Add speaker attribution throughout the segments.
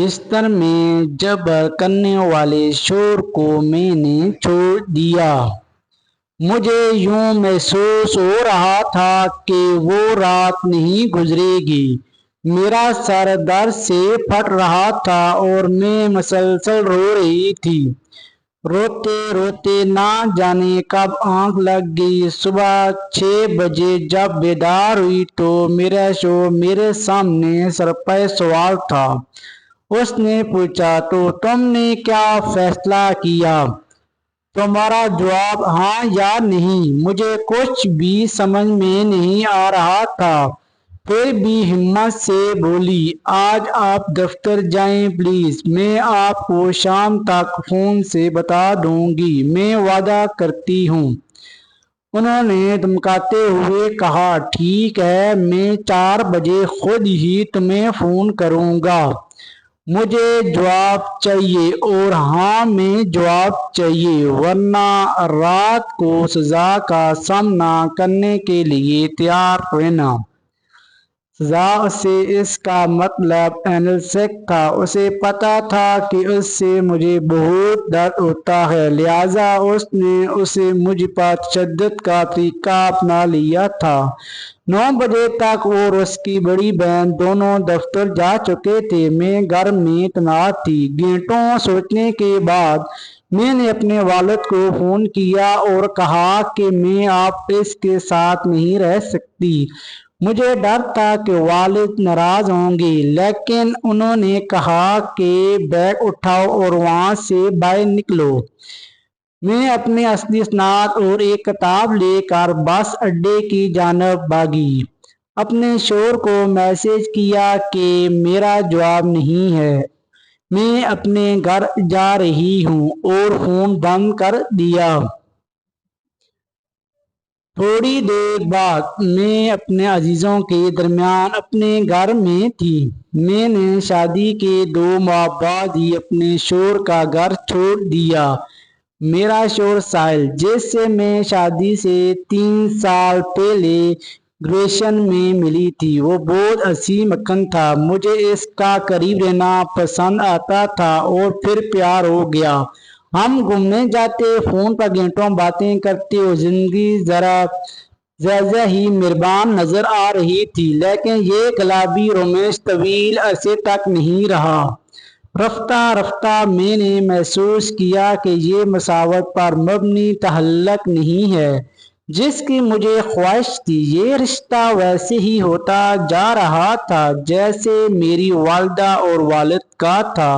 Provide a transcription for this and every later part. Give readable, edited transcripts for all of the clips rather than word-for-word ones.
Speaker 1: بستر میں جبر کرنے والے شور کو میں نے چھوڑ دیا۔ مجھے یوں محسوس ہو رہا تھا کہ وہ رات نہیں گزرے گی۔ میرا سر درد سے پھٹ رہا تھا اور میں مسلسل رو رہی تھی۔ روتے روتے نہ جانے کب آنکھ لگ گئی۔ صبح 6 بجے جب بیدار ہوئی تو میرا شوہر میرے سامنے سرپہ سوال تھا۔ اس نے پوچھا، تو تم نے کیا فیصلہ کیا؟ تمہارا جواب ہاں یا نہیں؟ مجھے کچھ بھی سمجھ میں نہیں آ رہا تھا، پھر بھی ہمت سے بولی، آج آپ دفتر جائیں پلیز، میں آپ کو شام تک فون سے بتا دوں گی، میں وعدہ کرتی ہوں۔ انہوں نے دمکاتے ہوئے کہا، ٹھیک ہے، میں 4 بجے خود ہی تمہیں فون کروں گا۔ مجھے جواب چاہیے اور ہاں میں جواب چاہیے، ورنہ رات کو سزا کا سامنا کرنے کے لیے تیار رہنا۔ سزا سے اس کا مطلب انالجیسک تھا۔ اسے پتا تھا کہ اس سے مجھے بہت درد ہوتا ہے، لہذا اس نے اسے مجھ پر تشدد کا طریقہ اپنا لیا تھا۔ 9 بجے تک اور اس کی بڑی بہن دونوں دفتر جا چکے تھے۔ میں گھر میں تنہا تھی۔ گھنٹوں سوچنے کے بعد میں نے اپنے والد کو فون کیا اور کہا کہ میں اب اس کے ساتھ نہیں رہ سکتی۔ مجھے ڈر تھا کہ والد ناراض ہوں گے، لیکن انہوں نے کہا کہ بیگ اٹھاؤ اور وہاں سے باہر نکلو۔ میں اپنے اصلی اسناد اور ایک کتاب لے کر بس اڈے کی جانب بھاگی۔ اپنے شوہر کو میسج کیا کہ میرا جواب نہیں ہے، میں اپنے گھر جا رہی ہوں، اور فون بند کر دیا۔ تھوڑی دیر بعد میں اپنے عزیزوں کے درمیان اپنے گھر میں تھی۔ میں نے شادی کے 2 ماہ بعد ہی اپنے شوہر کا گھر چھوڑ دیا۔ میرا شوہر ساحل، جس سے میں شادی سے 3 سال پہلے گریجویشن میں ملی تھی، وہ بہت حسین مکن تھا۔ مجھے اس کا قریب رہنا پسند آتا تھا اور پھر پیار ہو گیا۔ ہم گھومنے جاتے، فون پر گھنٹوں باتیں کرتے اور زندگی ذرا زیادہ ہی مہربان نظر آ رہی تھی، لیکن یہ گلابی رومانس طویل عرصے تک نہیں رہا۔ رفتہ رفتہ میں نے محسوس کیا کہ یہ مساوات پر مبنی تعلق نہیں ہے جس کی مجھے خواہش تھی۔ یہ رشتہ ویسے ہی ہوتا جا رہا تھا جیسے میری والدہ اور والد کا تھا۔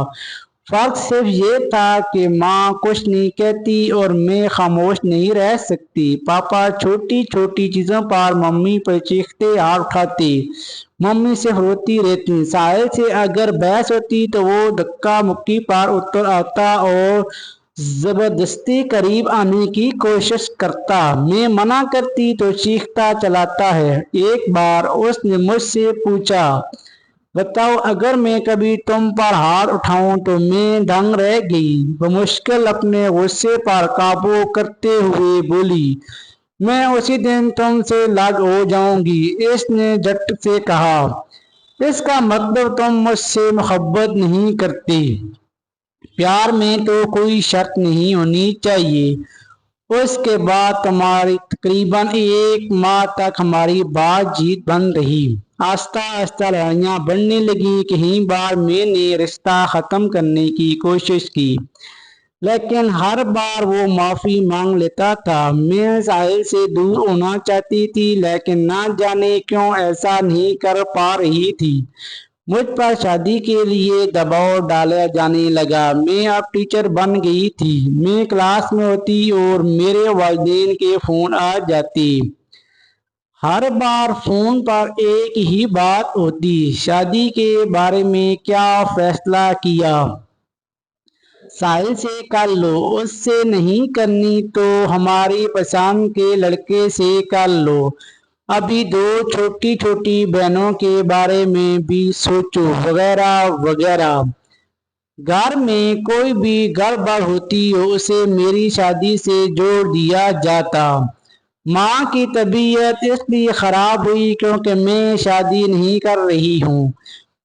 Speaker 1: فرق صرف یہ تھا کہ ماں کچھ نہیں کہتی اور میں خاموش نہیں رہ سکتی۔ پاپا چھوٹی چھوٹی چیزوں پر ممی پر چیختے، ہاتھ اٹھاتے، ممی صرف روتی رہتی۔ ساحل سے اگر بحث ہوتی تو وہ دھکا مکی پر اتر آتا اور زبردستی قریب آنے کی کوشش کرتا۔ میں منع کرتی تو چیختا چلاتا ہے۔ ایک بار اس نے مجھ سے پوچھا، بتاؤ اگر میں کبھی تم پر ہاتھ اٹھاؤں تو؟ میں دنگ رہ گئی۔ بمشکل اپنے غصے پر قابو کرتے ہوئے بولی، میں اسی دن تم سے الگ ہو جاؤں گی۔ اس نے جھٹ سے کہا، اس کا مطلب تم مجھ سے محبت نہیں کرتی؟ پیار میں تو کوئی شرط نہیں ہونی چاہیے۔ اس کے بعد تقریباً 1 ماہ تک ہماری بات چیت بند رہی۔ آہستہ آہستہ لڑائیاں بڑھنے لگیں۔ کئی بار میں نے رشتہ ختم کرنے کی کوشش کی، لیکن ہر بار وہ معافی مانگ لیتا تھا۔ میں ساحل سے دور ہونا چاہتی تھی، لیکن نہ جانے کیوں ایسا نہیں کر پا رہی تھی۔ مجھ پر شادی کے لیے دباؤ ڈالا جانے لگا۔ میں اب ٹیچر بن گئی تھی۔ میں کلاس میں ہوتی اور میرے والدین کے فون آ جاتے۔ ہر بار فون پر ایک ہی بات ہوتی، شادی کے بارے میں کیا فیصلہ کیا؟ ساحل سے کر لو، اس سے نہیں کرنی تو ہماری پسند کے لڑکے سے کر لو، ابھی 2 چھوٹی چھوٹی بہنوں کے بارے میں بھی سوچو، وغیرہ وغیرہ۔ گھر میں کوئی بھی گڑبڑ ہوتی اسے میری شادی سے جوڑ دیا جاتا۔ ماں کی طبیعت اس لیے خراب ہوئی کیونکہ میں شادی نہیں کر رہی ہوں۔